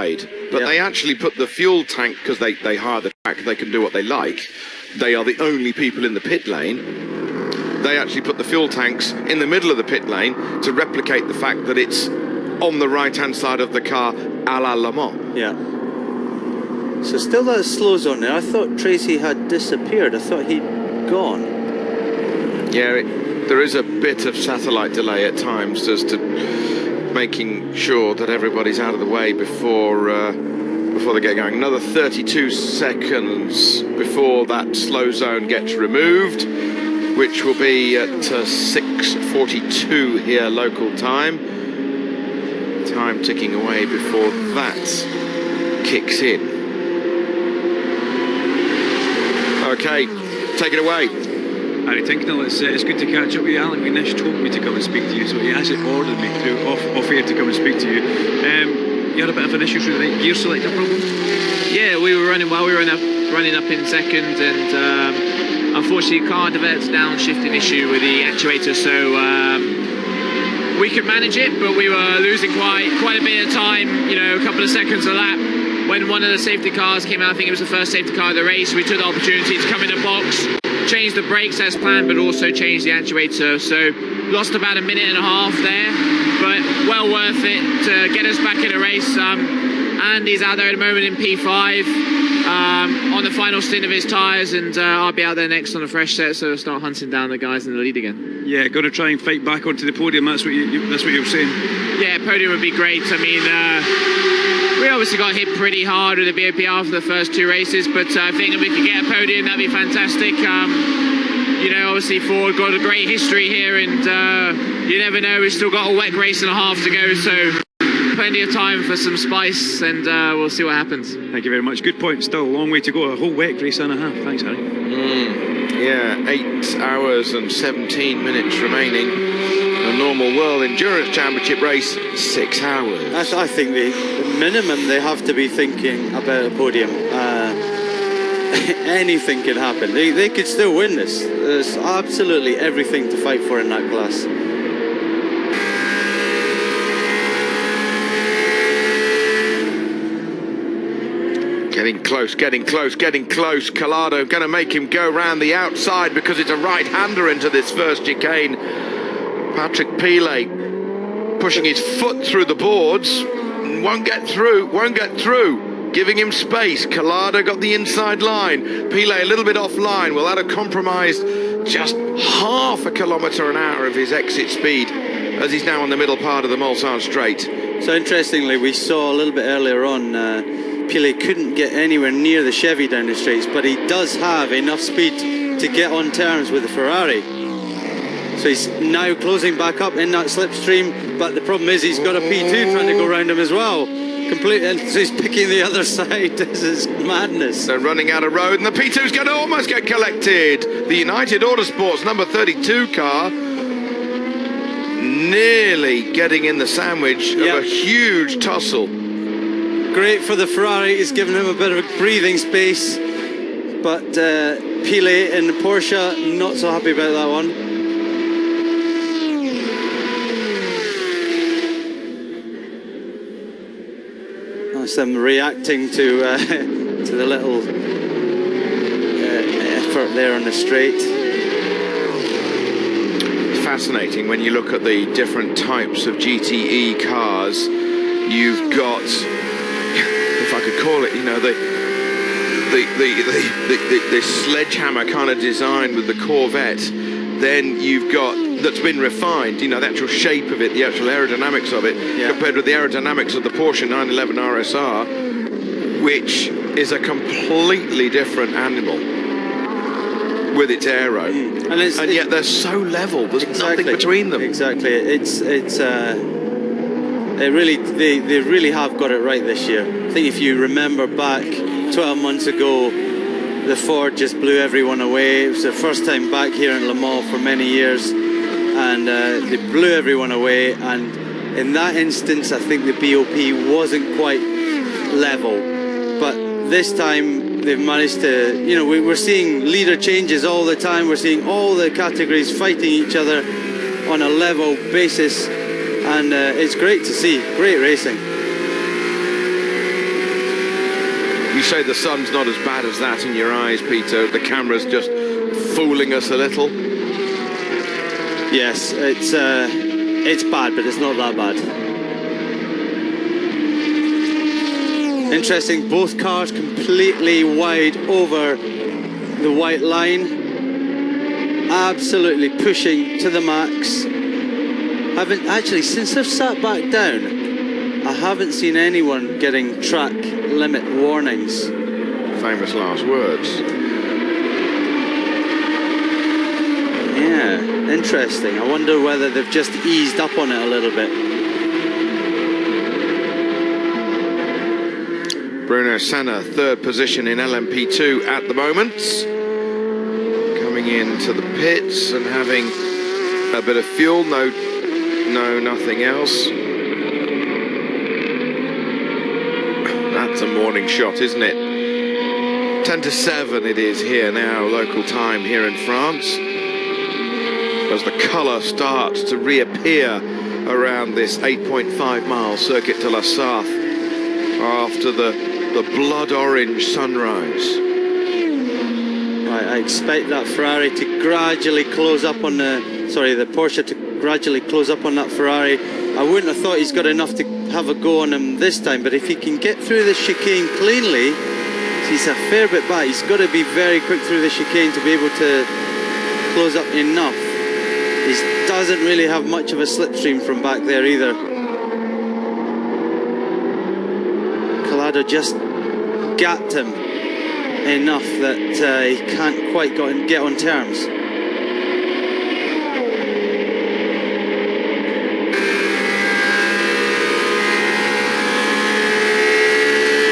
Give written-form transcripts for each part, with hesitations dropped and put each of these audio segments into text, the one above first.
side. But they actually put the fuel tank, because they hire the track, they can do what they like. They are the only people in the pit lane. They actually put the fuel tanks in the middle of the pit lane to replicate the fact that it's on the right-hand side of the car, a la Le Mans. Yeah. So still that slow zone there. I thought Tracy had disappeared. I thought he'd gone. Yeah, there is a bit of satellite delay at times as to making sure that everybody's out of the way before they get going. Another 32 seconds before that slow zone gets removed, which will be at 6:42 here local time. Time ticking away before that kicks in. Okay, take it away. Harry Tinknell, it's good to catch up with you. Alec McNish told me to come and speak to you, so he hasn't ordered me through off air to come and speak to you. You had a bit of an issue through the gear selector problem? Yeah, we were running well. We were running up in second, and unfortunately, car developed a downshifting issue with the actuator, so we could manage it, but we were losing quite a bit of time. You know, a couple of seconds a lap. When one of the safety cars came out, I think it was the first safety car of the race, we took the opportunity to come in the box, change the brakes as planned, but also change the actuator. So lost about a minute and a half there, but well worth it to get us back in a race. Andy's out there at the moment in P5 on the final stint of his tyres, and I'll be out there next on a fresh set, so start hunting down the guys in the lead again. Yeah, going to try and fight back onto the podium. That's what you were saying. Yeah, podium would be great. I mean, we obviously got hit pretty hard with the BOPR for the first two races, but I think if we could get a podium, that'd be fantastic. You know, obviously Ford got a great history here, and you never know, we've still got a wet race and a half to go, so plenty of time for some spice, and we'll see what happens. Thank you very much. Good point. Still a long way to go. A whole wet race and a half. Thanks, Harry. Yeah, 8 hours and 17 minutes remaining. A normal World Endurance Championship race, 6 hours. I think the minimum they have to be thinking about a podium. Anything can happen. They could still win this. There's absolutely everything to fight for in that class. Getting close. Collado going to make him go round the outside because it's a right-hander into this first chicane. Patrick Pilet pushing his foot through the boards. Won't get through. Giving him space. Collado got the inside line. Pilet a little bit offline. Well, that have compromised just half a kilometre an hour of his exit speed as he's now on the middle part of the Mulsanne Straight. So interestingly, we saw a little bit earlier on, Pilet couldn't get anywhere near the Chevy down the straights, but he does have enough speed to get on terms with the Ferrari. So he's now closing back up in that slipstream, but the problem is he's got a P2 trying to go around him as well. Completely, and so he's picking the other side. This is madness. They're running out of road, and the P2's going to almost get collected. The United Autosports number 32 car nearly getting in the sandwich of a huge tussle. Great for the Ferrari. He's given him a bit of a breathing space, but Pilet in the Porsche not so happy about that one. That's them reacting to the little effort there on the straight. It's fascinating when you look at the different types of GTE cars. You've got, if I could call it, you know, the sledgehammer kind of design with the Corvette. Then you've got, that's been refined, you know, the actual shape of it, the actual aerodynamics of it, compared with the aerodynamics of the Porsche 911 RSR, which is a completely different animal with its aero. And yet they're so level, there's nothing between them. Exactly. They really have got it right this year. I think if you remember back 12 months ago, the Ford just blew everyone away. It was their first time back here in Le Mans for many years, and they blew everyone away. And in that instance, I think the BOP wasn't quite level. But this time, they've managed to, you know, we're seeing leader changes all the time. We're seeing all the categories fighting each other on a level basis. And it's great to see. Great racing. You say the sun's not as bad as that in your eyes, Peter. The camera's just fooling us a little. Yes, it's bad, but it's not that bad. Interesting, both cars completely wide over the white line, absolutely pushing to the max. Haven't actually, since I've sat back down, I haven't seen anyone getting track limit warnings. Famous last words. Yeah, interesting. I wonder whether they've just eased up on it a little bit. Bruno Senna, third position in LMP2 at the moment. Coming into the pits and having a bit of fuel. No, nothing else. That's a morning shot, isn't it? 10-7 it is here now, local time here in France. As the colour starts to reappear around this 8.5 mile Circuit de la Sarthe after the blood orange sunrise. I expect that Ferrari to gradually close up on the Porsche to gradually close up on that Ferrari. I wouldn't have thought he's got enough to have a go on him this time, but if he can get through the chicane cleanly, he's a fair bit back. He's got to be very quick through the chicane to be able to close up enough. He doesn't really have much of a slipstream from back there either. Collado just gapped him enough that he can't quite get on terms.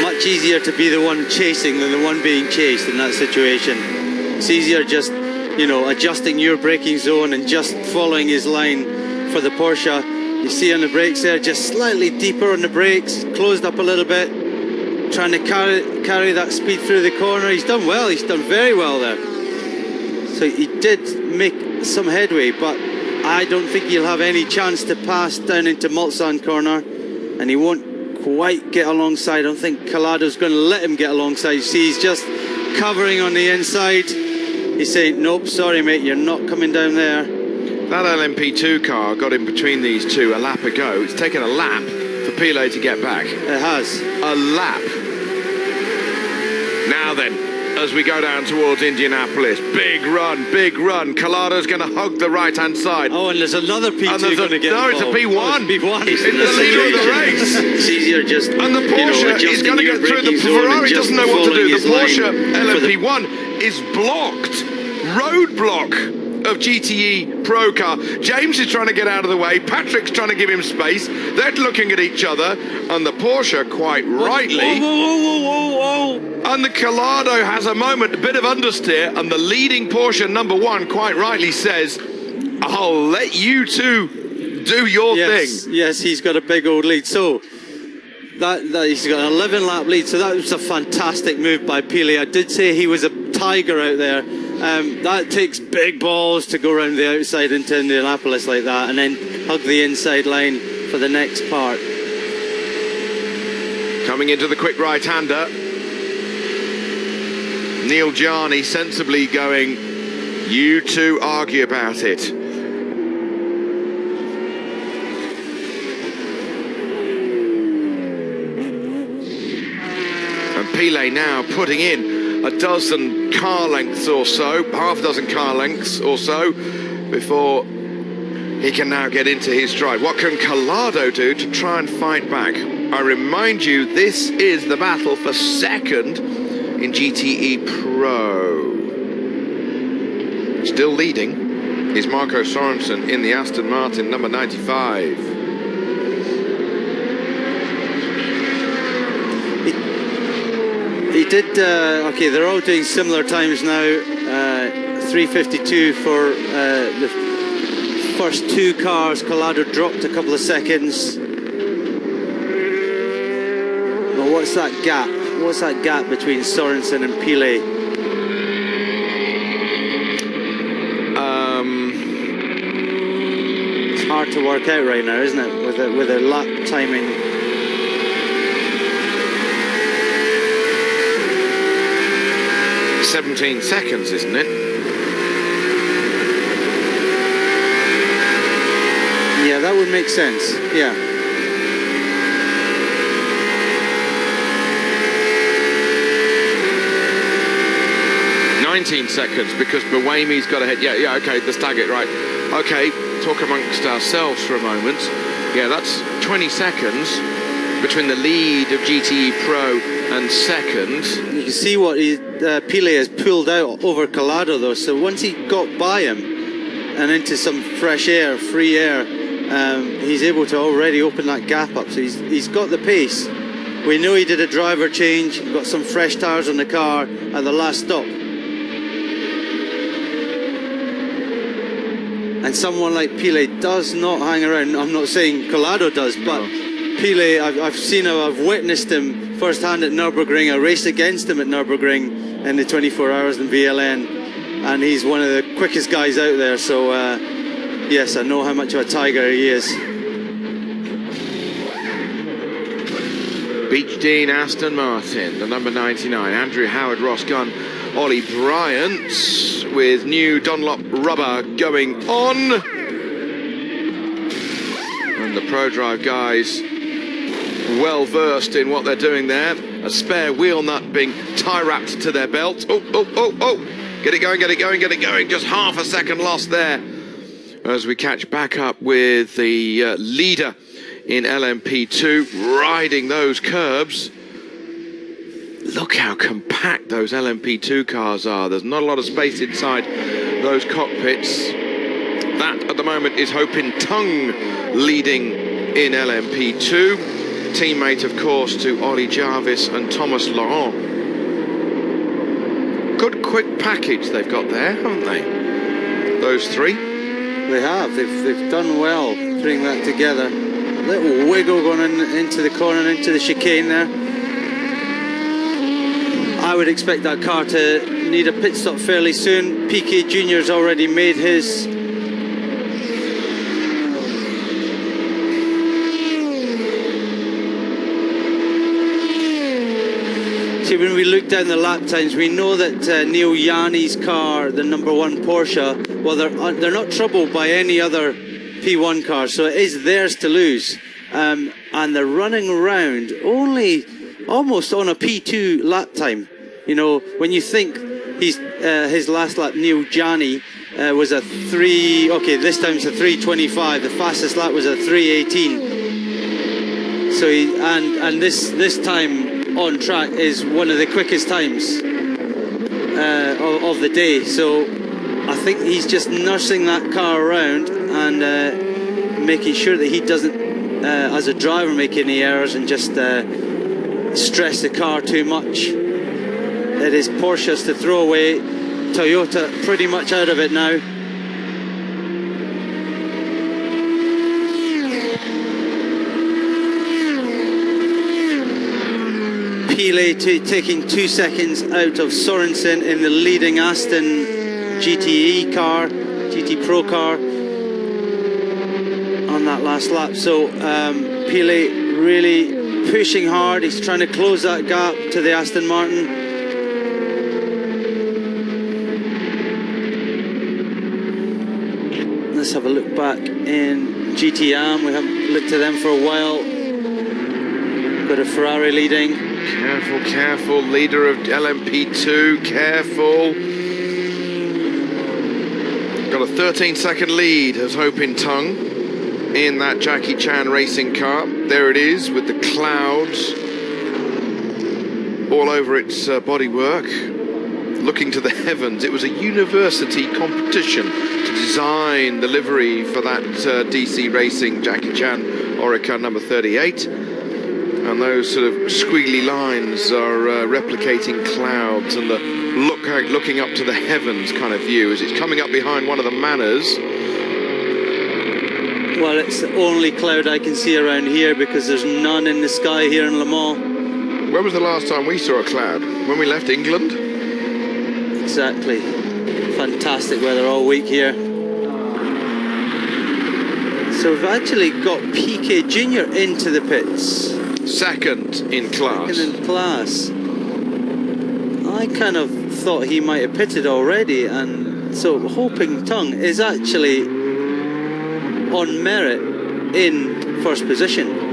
Much easier to be the one chasing than the one being chased in that situation. It's easier just, adjusting your braking zone and just following his line for the Porsche. You see on the brakes there, just slightly deeper on the brakes, closed up a little bit, trying to carry that speed through the corner. He's done well, he's done very well there. So he did make some headway, but I don't think he'll have any chance to pass down into Mulsanne corner, and he won't quite get alongside. I don't think Colado's going to let him get alongside. You see, he's just covering on the inside. He's saying, nope, sorry mate, you're not coming down there. That LMP2 car got in between these two a lap ago. It's taken a lap for Pilet to get back. It has. A lap. Now then, as we go down towards Indianapolis, big run. Colado's going to hug the right-hand side. Oh, and there's another P2 going to get involved. It's a P1. Oh, it's P1. It's the leader of the race. It's easier just, and the Porsche is going to get through. The Ferrari doesn't know what to do. The Porsche LMP1 is blocked. Roadblock of GTE Pro car. James is trying to get out of the way. Patrick's trying to give him space. They're looking at each other, and the Porsche quite rightly. Whoa. And the Collado has a moment, a bit of understeer, and the leading Porsche number one quite rightly says, I'll let you two do your thing. Yes, he's got a big old lead. So that he's got an 11 lap lead. So that was a fantastic move by Pilet. I did say he was a tiger out there. That takes big balls to go around the outside into Indianapolis like that and then hug the inside line for the next part. Coming into the quick right-hander, Neil Jarni sensibly going, you two argue about it. And Pilet now putting in a dozen car lengths or so, half a dozen car lengths or so, before he can now get into his stride. What can Collado do to try and fight back? I remind you, this is the battle for second in GTE Pro. Still leading is Marco Sorensen in the Aston Martin number 95. He did, okay, they're all doing similar times now. 3:52 for the first two cars. Collado dropped a couple of seconds. But what's that gap? What's that gap between Sorensen and Pilet? It's hard to work out right now, isn't it? With a lap timing. 17 seconds, isn't it? Yeah, that would make sense. Yeah. Seconds because Buemi's got ahead. Yeah, okay, let's tag it right. Okay, talk amongst ourselves for a moment. Yeah, that's 20 seconds between the lead of GTE Pro and second. You can see what Pile has pulled out over Collado though. So once he got by him and into some fresh air, free air, he's able to already open that gap up. So he's got the pace. We know he did a driver change, got some fresh tyres on the car at the last stop. And someone like Pile does not hang around. I'm not saying Collado does, but Pile, I've witnessed him firsthand at Nürburgring. I raced against him at Nürburgring in the 24 hours in VLN, and he's one of the quickest guys out there. So yes, I know how much of a tiger he is. Beach Dean Aston Martin, the number 99, Andrew Howard, Ross Gunn, Ollie Bryant with new Dunlop rubber going on. And the ProDrive guys well versed in what they're doing there. A spare wheel nut being tie wrapped to their belt. Oh. Get it going. Just half a second loss there as we catch back up with the leader in LMP2 riding those curbs. Look how compact those LMP2 cars are. There's not a lot of space inside those cockpits. That at the moment is Ho Pin Tung leading in LMP2. Teammate, of course, to Ollie Jarvis and Thomas Laurent. Good quick package they've got there, haven't they? Those three. They have. They've done well putting that together. Little wiggle going into the corner and into the chicane there. I would expect that car to need a pit stop fairly soon. Piquet Jr.'s already made his. See, when we look down the lap times, we know that Neil Yanni's car, the number 1 Porsche, well, they're not troubled by any other P1 car, so it is theirs to lose. And they're running around only almost on a P2 lap time. You know, when you think his last lap, Neil Gianni, was a 3, okay, this time it's a 3:25. The fastest lap was a 3:18. So and this time on track is one of the quickest times of the day. So I think he's just nursing that car around and making sure that he doesn't, as a driver, make any errors and just stress the car too much. It is Porsche's to throw away. Toyota pretty much out of it now. Pile taking 2 seconds out of Sorensen in the leading Aston GTE car, GT Pro car on that last lap. So Pile really pushing hard. He's trying to close that gap to the Aston Martin. Let's have a look back in GTM. We haven't looked at them for a while. Got a Ferrari leading. Careful, leader of LMP2, careful. Got a 13-second lead as Ho Pin Tung in that Jackie Chan racing car. There it is with the clouds all over its bodywork, looking to the heavens. It was a university competition to design the livery for that DC Racing Jackie Chan Orica number 38. And those sort of squiggly lines are replicating clouds and the looking up to the heavens kind of view as it's coming up behind one of the Manors. Well, it's the only cloud I can see around here because there's none in the sky here in Le Mans. When was the last time we saw a cloud? When we left England? Exactly. Fantastic weather all week here. So we've actually got Piquet Jr. into the pits. Second in class. I kind of thought he might have pitted already, and so Hoping Tongue is actually on merit in first position.